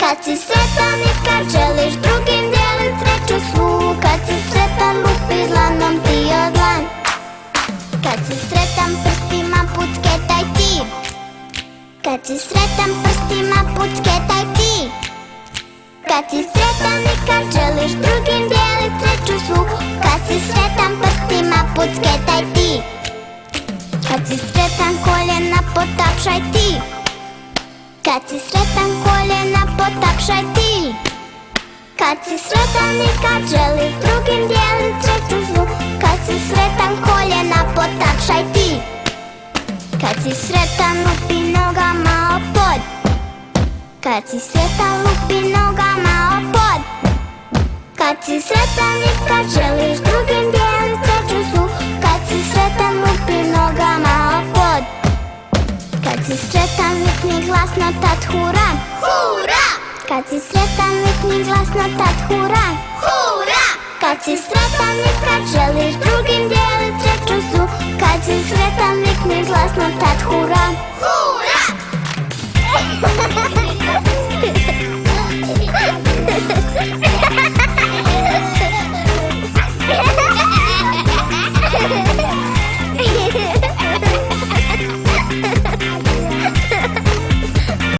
Kad si sretan i kad želiš drugim dijelit sreću svu, kad si sretan lupi dlanom ti o dlan. Kad si sretan prstima pucketaj ti. Kad si sretan prstima pucketaj ti. Kad si sretan i kad želiš drugim dijelit sreću svu, kad si sretan prstima pucketaj ti. Kad si sretan koljena potapšaj ti. Kad si sretan koljena potapšaj ti. Kad si sretan i kad želiš drugim dijelit sreću svu, kad si sretan koljena potapšaj ti. Kad si sretan lupi nogama o pod. Kad si sretan lupi nogama o pod. Kad si sretan i kad želiš drugim dijelit sreću svu, kad si sretan lupi nogama o pod. Kad si sretan vikni glasno tad hura. Hura! Kad si sretan vikni glasno tad hura. Hura! Kad si sretan i kad želiš drugim dijelit sreću svu, kad si sretan vikni glasno tad hura. Hura!